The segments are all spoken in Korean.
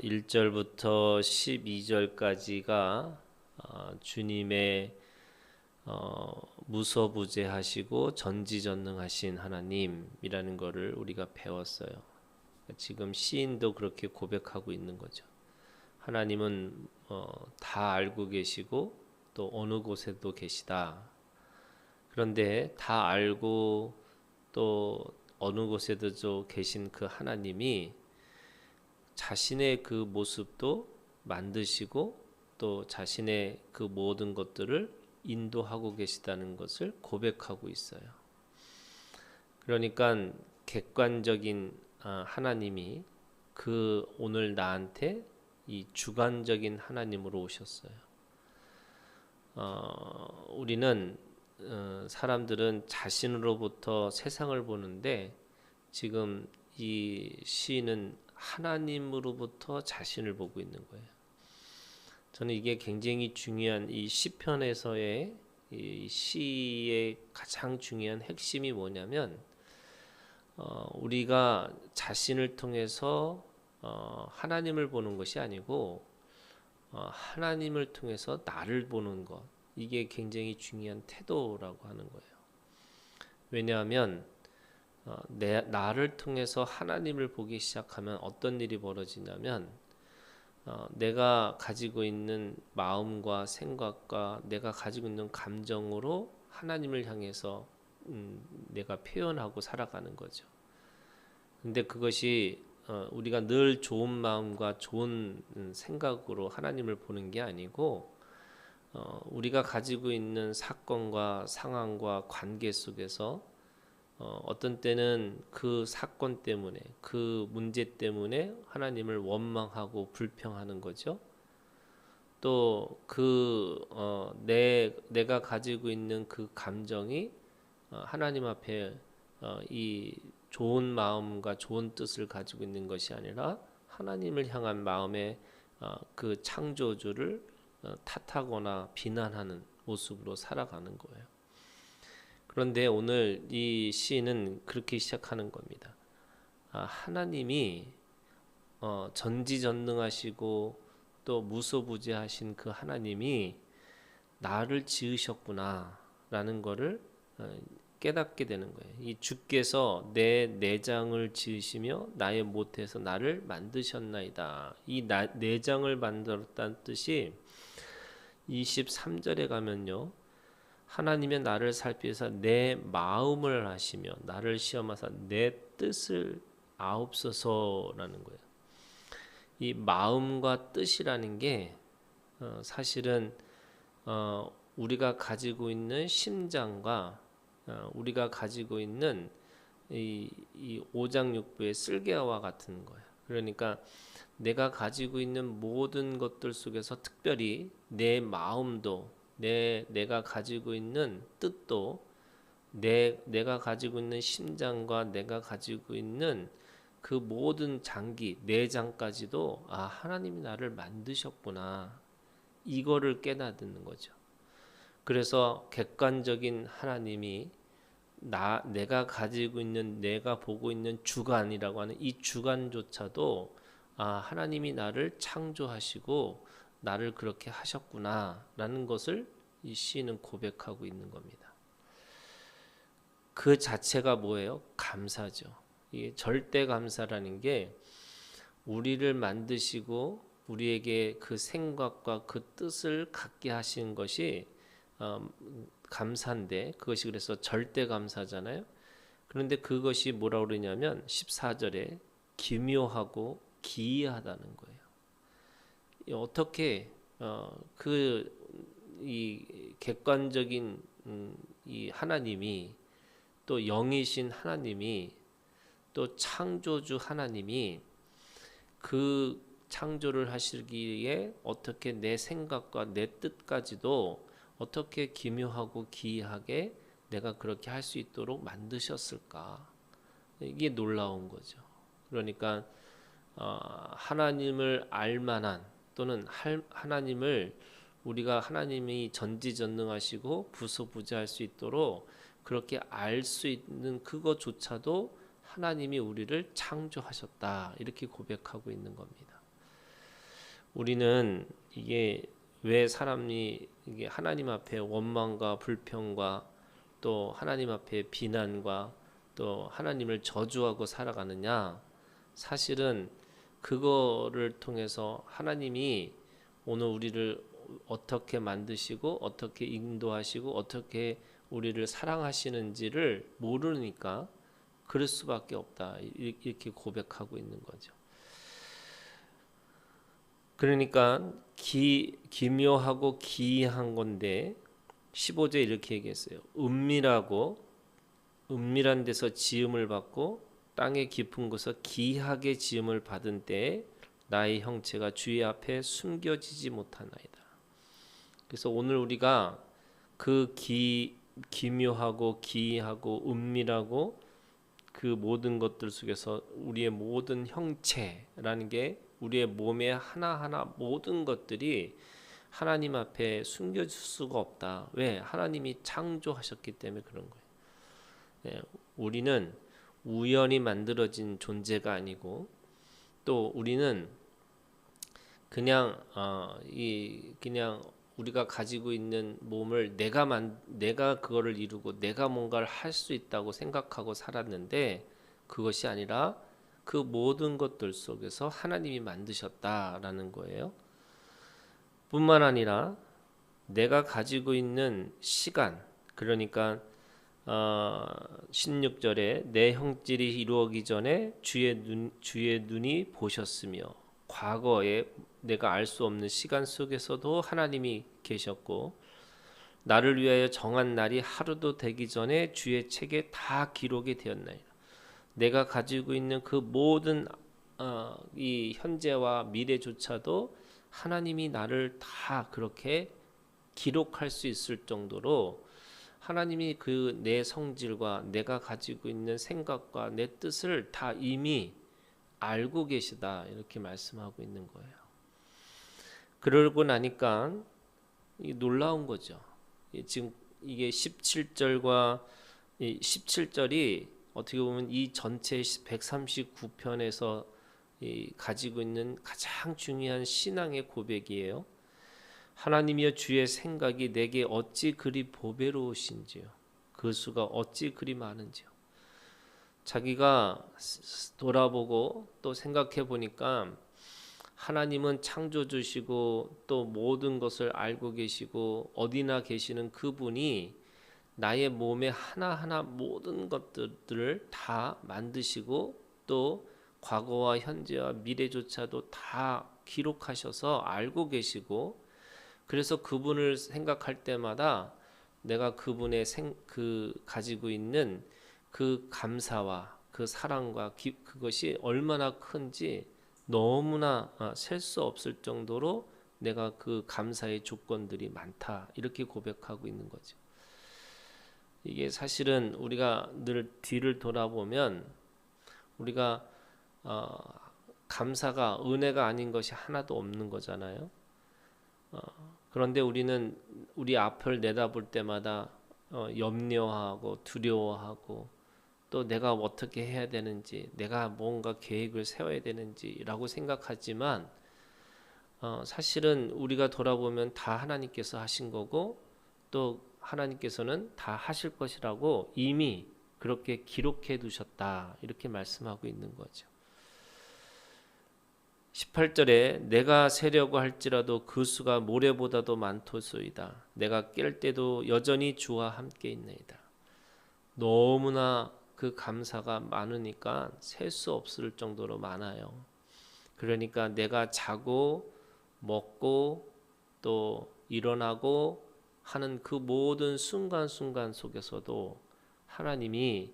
1절부터 12절까지가 주님의 무소부재하시고 전지전능하신 하나님이라는 것을 우리가 배웠어요. 지금 시인도 그렇게 고백하고 있는 거죠. 하나님은 다 알고 계시고 또 어느 곳에도 계시다. 그런데 다 알고 또 어느 곳에도 계신 그 하나님이 자신의 그 모습도 만드시고 또 자신의 그 모든 것들을 인도하고 계시다는 것을 고백하고 있어요. 그러니까 객관적인 하나님이 그 오늘 나한테 이 주관적인 하나님으로 오셨어요. 우리는 사람들은 자신으로부터 세상을 보는데 지금 이 시인은 하나님으로부터 자신을 보고 있는 거예요. 저는 이게 굉장히 중요한 이 시편에서의 이 시의 가장 중요한 핵심이 뭐냐면 우리가 자신을 통해서 하나님을 보는 것이 아니고 하나님을 통해서 나를 보는 것, 이게 굉장히 중요한 태도라고 하는 거예요. 왜냐하면 나를 통해서 하나님을 보기 시작하면 어떤 일이 벌어지냐면 내가 가지고 있는 마음과 생각과 내가 가지고 있는 감정으로 하나님을 향해서 내가 표현하고 살아가는 거죠. 근데 그것이 우리가 늘 좋은 마음과 좋은 생각으로 하나님을 보는 게 아니고 우리가 가지고 있는 사건과 상황과 관계 속에서 어떤 때는 그 사건 때문에 그 문제 때문에 하나님을 원망하고 불평하는 거죠. 또 내가 가지고 있는 그 감정이 하나님 앞에 이 좋은 마음과 좋은 뜻을 가지고 있는 것이 아니라 하나님을 향한 마음의 그 창조주를 탓하거나 비난하는 모습으로 살아가는 거예요. 그런데 오늘 이 시는 그렇게 시작하는 겁니다. 하나님이 전지전능하시고 또 무소부재하신 그 하나님이 나를 지으셨구나라는 것을 깨닫게 되는 거예요. 이 주께서 내 내장을 지으시며 나의 모태에서 나를 만드셨나이다. 이 내장을 만들었다는 뜻이 23절에 가면요. 하나님의 나를 살피사 내 마음을 아시며 나를 시험하사 내 뜻을 아옵소서라는 거예요. 이 마음과 뜻이라는 게 사실은 우리가 가지고 있는 심장과 우리가 가지고 있는 이 오장육부의 쓸개와 같은 거예요. 그러니까 내가 가지고 있는 모든 것들 속에서 특별히 내 마음도 내가 가지고 있는 뜻도 내가 가지고 있는 심장과 내가 가지고 있는 그 모든 장기 내장까지도 하나님이 나를 만드셨구나, 이거를 깨닫는 거죠. 그래서 객관적인 하나님이 내가 가지고 있는 내가 보고 있는 주관이라고 하는 이 주관조차도 하나님이 나를 창조하시고 나를 그렇게 하셨구나라는 것을 이 시인은 고백하고 있는 겁니다. 그 자체가 뭐예요? 감사죠. 이 절대 감사라는 게 우리를 만드시고 우리에게 그 생각과 그 뜻을 갖게 하신 것이 감사인데, 그것이 그래서 절대 감사잖아요. 그런데 그것이 뭐라고 그러냐면 14절에 기묘하고 기이하다는 거예요. 어떻게 이 객관적인 이 하나님이 또 영이신 하나님이 또 창조주 하나님이 그 창조를 하시기에 어떻게 내 생각과 내 뜻까지도 어떻게 기묘하고 기이하게 내가 그렇게 할 수 있도록 만드셨을까? 이게 놀라운 거죠. 그러니까 하나님을 알만한 또는 하나님을 우리가 하나님이 전지전능하시고 부소부재할 수 있도록 그렇게 알 수 있는 그것조차도 하나님이 우리를 창조하셨다, 이렇게 고백하고 있는 겁니다. 우리는 이게 왜 사람이 이게 하나님 앞에 원망과 불평과 또 하나님 앞에 비난과 또 하나님을 저주하고 살아가느냐? 사실은 그거를 통해서 하나님이 오늘 우리를 어떻게 만드시고 어떻게 인도하시고 어떻게 우리를 사랑하시는지를 모르니까 그럴 수밖에 없다. 이렇게 고백하고 있는 거죠. 그러니까 기묘하고 기이한 건데 15절 이렇게 얘기했어요. 은밀한 데서 지음을 받고 땅의 깊은 곳에서 기이하게 지음을 받은 때에 나의 형체가 주의 앞에 숨겨지지 못하나이다. 그래서 오늘 우리가 그 기묘하고 기이하고 은밀하고 그 모든 것들 속에서 우리의 모든 형체라는 게 우리의 몸의 하나하나 모든 것들이 하나님 앞에 숨겨질 수가 없다. 왜? 하나님이 창조하셨기 때문에 그런 거예요. 네, 우리는 우연히 만들어진 존재가 아니고 또 우리는 그냥 그냥 우리가 가지고 있는 몸을 내가 그거를 이루고 내가 뭔가를 할 수 있다고 생각하고 살았는데 그것이 아니라 그 모든 것들 속에서 하나님이 만드셨다라는 거예요. 뿐만 아니라 내가 가지고 있는 시간, 그러니까 16절에 내 형질이 이루어지기 전에 주의 눈이 보셨으며, 과거에 내가 알 수 없는 시간 속에서도 하나님이 계셨고 나를 위하여 정한 날이 하루도 되기 전에 주의 책에 다 기록이 되었나이다. 내가 가지고 있는 그 모든 이 현재와 미래조차도 하나님이 나를 다 그렇게 기록할 수 있을 정도로 하나님이 그 내 성질과 내가 가지고 있는 생각과 내 뜻을 다 이미 알고 계시다, 이렇게 말씀하고 있는 거예요. 그러고 나니까 놀라운 거죠. 지금 이게 17절과 17절이 어떻게 보면 이 전체 139편에서 가지고 있는 가장 중요한 신앙의 고백이에요. 하나님이여 주의 생각이 내게 어찌 그리 보배로우신지요. 그 수가 어찌 그리 많은지요. 자기가 돌아보고 또 생각해 보니까 하나님은 창조주시고 또 모든 것을 알고 계시고 어디나 계시는 그분이 나의 몸의 하나하나 모든 것들을 다 만드시고 또 과거와 현재와 미래조차도 다 기록하셔서 알고 계시고, 그래서 그분을 생각할 때마다 내가 그분의 그 가지고 있는 그 감사와 그 사랑과 그것이 얼마나 큰지 너무나 셀 수 없을 정도로 내가 그 감사의 조건들이 많다, 이렇게 고백하고 있는 거죠. 이게 사실은 우리가 늘 뒤를 돌아보면 우리가 감사가 은혜가 아닌 것이 하나도 없는 거잖아요. 그런데 우리는 우리 앞을 내다볼 때마다 염려하고 두려워하고 또 내가 어떻게 해야 되는지, 내가 뭔가 계획을 세워야 되는지라고 생각하지만 사실은 우리가 돌아보면 다 하나님께서 하신 거고 또 하나님께서는 다 하실 것이라고 이미 그렇게 기록해 두셨다, 이렇게 말씀하고 있는 거죠. 18절에 내가 세려고 할지라도 그 수가 모래보다도 많도소이다. 내가 깰 때도 여전히 주와 함께 있나이다. 너무나 그 감사가 많으니까 셀 수 없을 정도로 많아요. 그러니까 내가 자고 먹고 또 일어나고 하는 그 모든 순간순간 속에서도 하나님이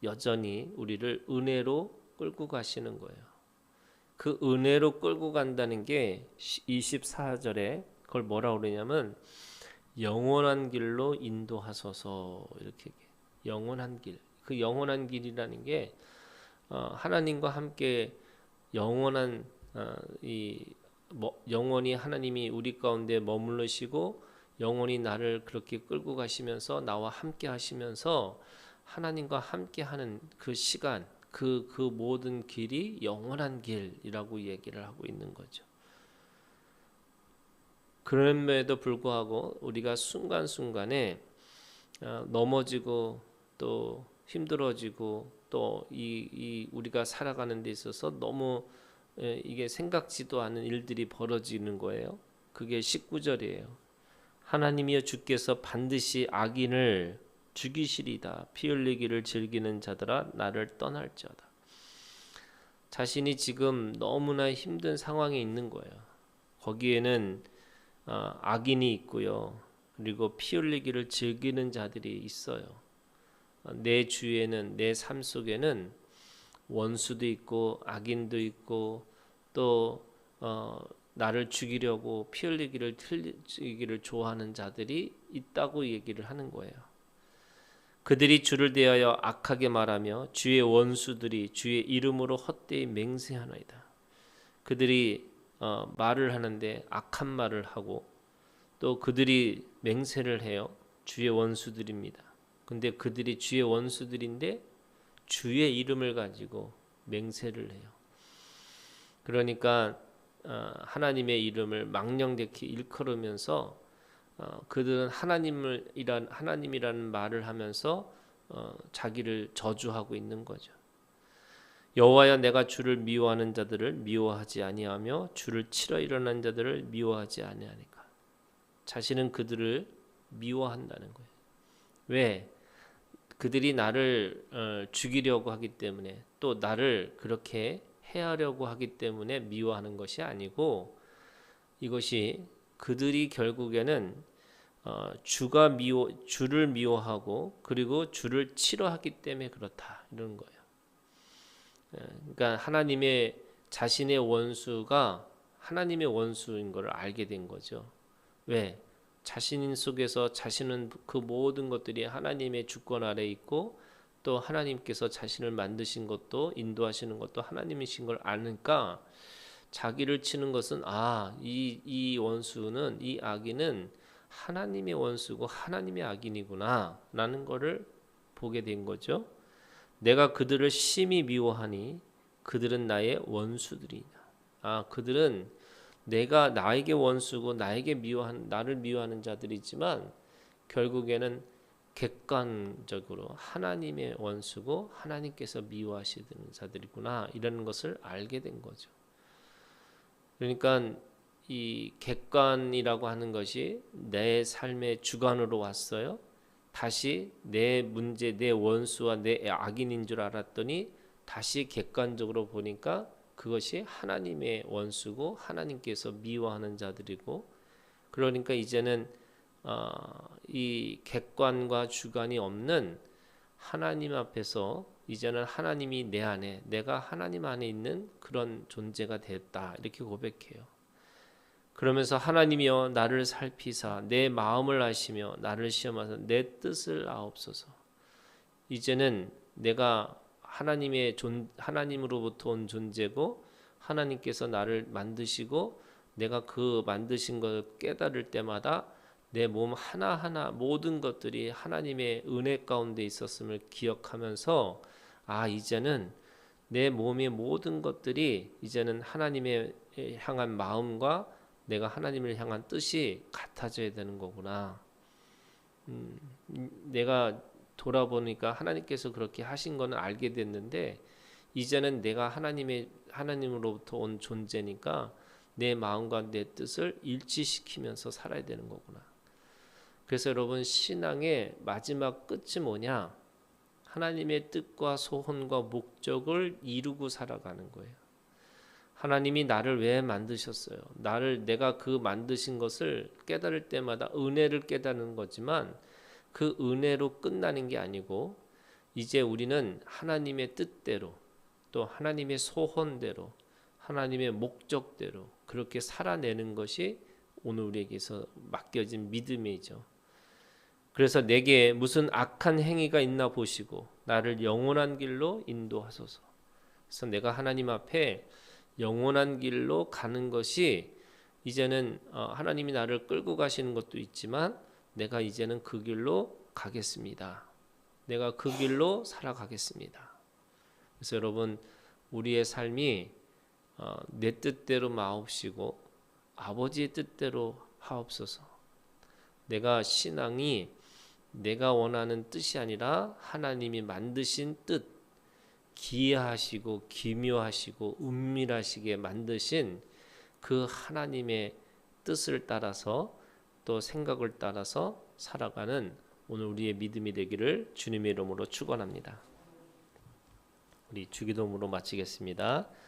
여전히 우리를 은혜로 끌고 가시는 거예요. 그 은혜로 끌고 간다는 게 24절에 그걸 뭐라고 그러냐면 영원한 길로 인도하소서, 이렇게 얘기해요. 영원한 길. 그 영원한 길이라는 게 하나님과 함께 영원한 영원히 하나님이 우리 가운데 머무르시고 영원히 나를 그렇게 끌고 가시면서 나와 함께 하시면서 하나님과 함께 하는 그 시간, 그 모든 길이 영원한 길이라고 얘기를 하고 있는 거죠. 그럼에도 불구하고 우리가 순간순간에 넘어지고 또 힘들어지고 또 이 우리가 살아가는 데 있어서 너무 이게 생각지도 않은 일들이 벌어지는 거예요. 그게 19절이에요. 하나님이여 주께서 반드시 악인을 죽이시리다. 피 흘리기를 즐기는 자들아 나를 떠날지어다. 자신이 지금 너무나 힘든 상황에 있는 거예요. 거기에는 악인이 있고요. 그리고 피 흘리기를 즐기는 자들이 있어요. 내 주위에는, 내 삶 속에는 원수도 있고 악인도 있고 또 나를 죽이려고 피 흘리기를 좋아하는 자들이 있다고 얘기를 하는 거예요. 그들이 주를 대하여 악하게 말하며 주의 원수들이 주의 이름으로 헛되이 맹세하나이다. 그들이 말을 하는데 악한 말을 하고 또 그들이 맹세를 해요. 주의 원수들입니다. 근데 그들이 주의 원수들인데 주의 이름을 가지고 맹세를 해요. 그러니까 하나님의 이름을 망령되게 일컬으면서 그들은 하나님이라는 말을 하면서 자기를 저주하고 있는 거죠. 여호와여 내가 주를 미워하는 자들을 미워하지 아니하며 주를 치러 일어난 자들을 미워하지 아니하니까. 자신은 그들을 미워한다는 거예요. 왜? 그들이 나를 죽이려고 하기 때문에 또 나를 그렇게 해하려고 하기 때문에 미워하는 것이 아니고 이것이 그들이 결국에는 주를 미워하고 그리고 주를 치러하기 때문에 그렇다 이런 거예요. 그러니까 하나님의 자신의 원수가 하나님의 원수인 것을 알게 된 거죠. 왜? 자신 속에서 자신은 그 모든 것들이 하나님의 주권 아래 있고 또 하나님께서 자신을 만드신 것도 인도하시는 것도 하나님이신 걸 아니까 자기를 치는 것은 이 원수는 이 악인은 하나님의 원수고 하나님의 악인이구나 라는 것을 보게 된 거죠. 내가 그들을 심히 미워하니 그들은 나의 원수들이다. 그들은 내가 나에게 원수고 나를 미워하는 자들이지만 결국에는 객관적으로 하나님의 원수고 하나님께서 미워하시는 자들이구나 이라는 것을 알게 된 거죠. 그러니까 이 객관이라고 하는 것이 내 삶의 주관으로 왔어요. 다시 내 문제, 내 원수와 내 악인인 줄 알았더니 다시 객관적으로 보니까 그것이 하나님의 원수고 하나님께서 미워하는 자들이고 그러니까 이제는 이 객관과 주관이 없는 하나님 앞에서 이제는 하나님이 내 안에 내가 하나님 안에 있는 그런 존재가 됐다 이렇게 고백해요. 그러면서 하나님이여 나를 살피사 내 마음을 아시며 나를 시험하사 내 뜻을 아옵소서. 이제는 내가 하나님으로부터 온 존재고 하나님께서 나를 만드시고 내가 그 만드신 것을 깨달을 때마다 내 몸 하나하나 모든 것들이 하나님의 은혜 가운데 있었음을 기억하면서 이제는 내 몸의 모든 것들이 이제는 하나님의 향한 마음과 내가 하나님을 향한 뜻이 같아져야 되는 거구나. 내가 돌아보니까 하나님께서 그렇게 하신 거는 알게 됐는데 이제는 내가 하나님으로부터 온 존재니까 내 마음과 내 뜻을 일치시키면서 살아야 되는 거구나. 그래서 여러분 신앙의 마지막 끝이 뭐냐? 하나님의 뜻과 소원과 목적을 이루고 살아가는 거예요. 하나님이 나를 왜 만드셨어요? 내가 그 만드신 것을 깨달을 때마다 은혜를 깨닫는 거지만 그 은혜로 끝나는 게 아니고 이제 우리는 하나님의 뜻대로 또 하나님의 소원대로 하나님의 목적대로 그렇게 살아내는 것이 오늘 우리에게서 맡겨진 믿음이죠. 그래서 내게 무슨 악한 행위가 있나 보시고 나를 영원한 길로 인도하소서. 그래서 내가 하나님 앞에 영원한 길로 가는 것이 이제는 하나님이 나를 끌고 가시는 것도 있지만 내가 이제는 그 길로 가겠습니다. 내가 그 길로 살아가겠습니다. 그래서 여러분 우리의 삶이 내 뜻대로 마옵시고 아버지의 뜻대로 하옵소서. 내가 신앙이 내가 원하는 뜻이 아니라 하나님이 만드신 뜻, 기이하시고 기묘하시고 은밀하시게 만드신 그 하나님의 뜻을 따라서 또 생각을 따라서 살아가는 오늘 우리의 믿음이 되기를 주님의 이름으로 축원합니다. 우리 주기도문으로 마치겠습니다.